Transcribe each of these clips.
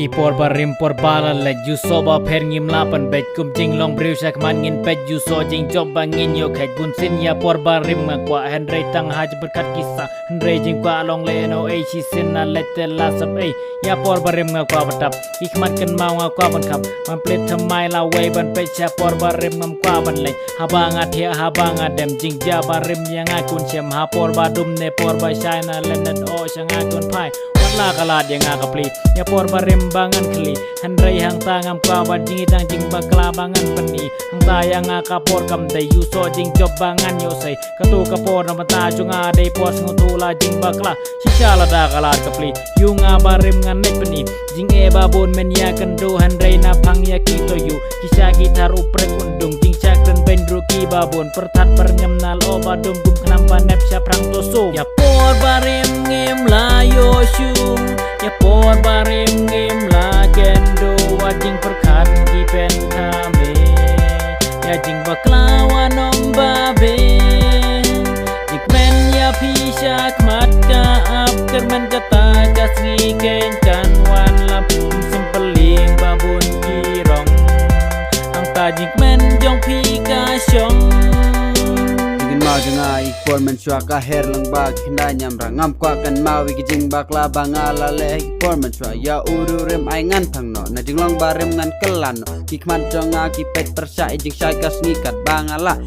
ki por barim por bala le ju so ba pher ngim la pan bet kum jing long briu sak man ngin pet ju so jing job bangin yo khet bun sin ya por barim ma kwa hen rei tang ha j berkat kisah hen rei jing kwa long le no ei chi sin na let la sap ei ya por barim ma kwa batap ik man kan mau nga kwa ban khap man plet thamai la wei ban pe cha por barim ngam kwa ban le ha ba nga thia ha ba nga dem jing ja barim ya nga kun chem ha por ba dum ne por ba shai na lenan o changa kun pai la kalat yang ngakapli ya por barim bangan keli han rei hang tangam kwa ban jing tang jing bakla bangan peni hang ta yang ngakapor kam dai yu so jing job bangan yo sei katu kapor na mata junga dai pos ngutu la jing bakla shisha la da kalat kapli yu nga barim ngan nek peni jing e babon men ya kendo han rei na phang ya ki to yu kisha gitar uprek undung jing chakren bendru ki babon pertat perngem nal o badum kum khnam panep sha prang to so ya por barim ngem la yo shu ya por barim ngim la kendo wajing perkat di pentame ya jing baklawa nomba be jikmen ya pisha kmat ka ap kermen kata kasri kencan wan lap simpeling babun kirong ang ta jikmen jong pika syong mau jenga ikor mensua ka her lang bag hinda nyam rangam kwa kan mau wi jing bakla bangala le ikor mensua ya uru rem ai ngan phang no na jing long barem ngan kelan no kikman jonga ki pet persa jing sai kas ngikat bangala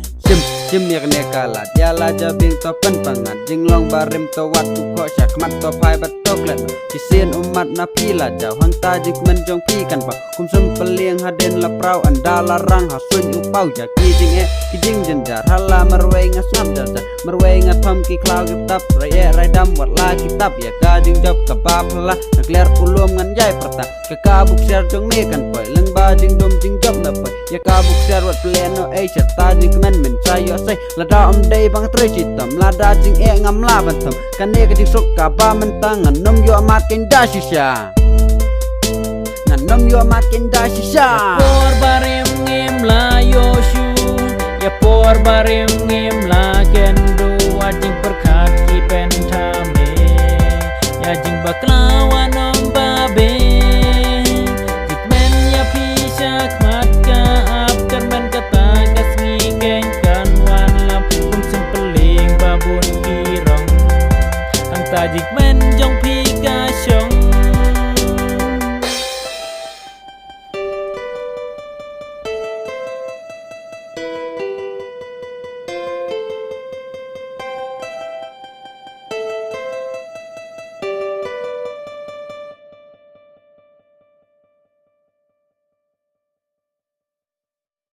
sim yak ne kala ya la jabing to pen pangat jing long barem to wat ku ko syak mat to phai bat to klet ki sien umat na pila jaw hang ta jing men jong pi kan pa kum sem peliang haden la prau andala rang ha sun u pau ja ki jing jenjar hala marwe ngasam dada marwe ngatham ki klau ki tap rai dam wat la ki tap ya ka jing job ka pa phla nak ler ulum ngan jai perta ka buk ser jong ne kan poi leng ba jing dom jing job na poi ya ka buk ser wat plan no ei serta jing men men sai yo sai la da dei bang tre chitam la da jing e ngam la ban tham kan ne ka jing sok ka ba man tang nom yo mat ken da shisha ngan nom yo mat ken da shisha por barim ngim la yo shu ya por barim ngim la kendo wajing perkat ki pentame ya jing baklawa